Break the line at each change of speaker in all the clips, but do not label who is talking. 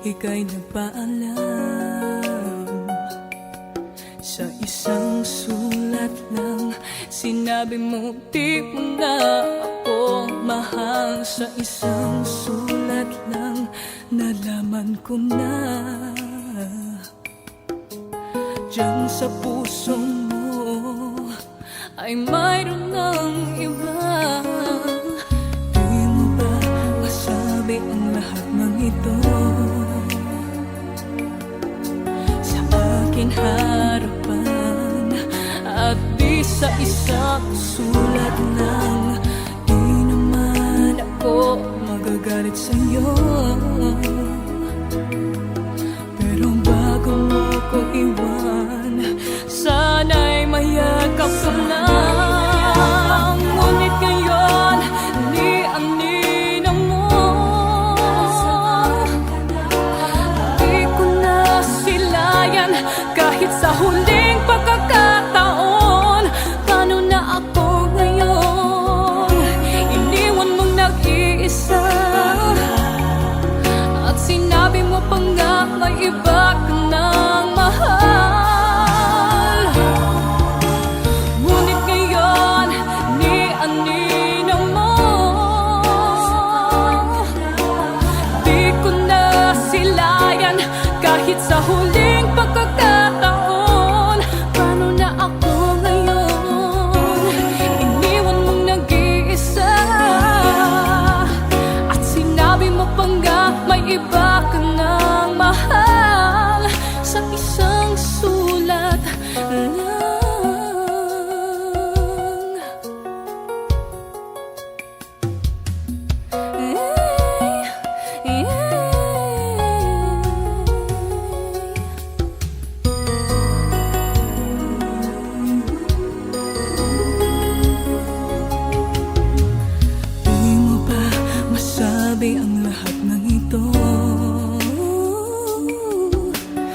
Ika'y nagpaalam. Sa isang sulat lang sinabi mo di mo na ako mahal. Sa isang sulat lang nalaman ko na diyan sa puso mo ay mayroon ng iba. Di mo ba masabi ang lahat ng ito harapan at di sa isang sulat lang? Di naman ako magagalit sa'yo, pero bago mo ko iwan, sana'y mayakap ka lang. Ngunit ngayon, ni-anina mo, di ko na silayan. Kahit sa huling pagkakataon, paano na ako ngayon? Iniwan mong nag-iisa at sinabi mo pa nga may iba ka nang mahal. Ngunit ngayon, ni-anina mo, di ko na silayan. Kahit sa huling pagkakataon, paano na ako ngayon? Iniwan mong nag-iisa at sinabi mo pa nga may iba ka nang mahal. Sa isang sulat lang. Ang lahat ng ito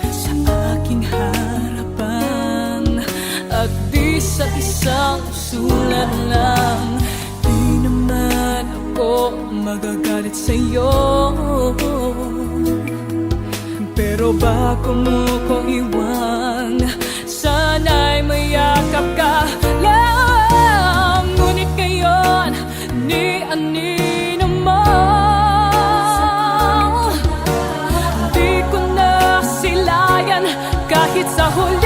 sa aking harapan at di sa isang sulat lang. Di naman ako magagalit sa'yo, pero bago mo ko iwan, sana'y mayakap ka lang. Ngunit ngayon, ni-anina mo, kahit sa huli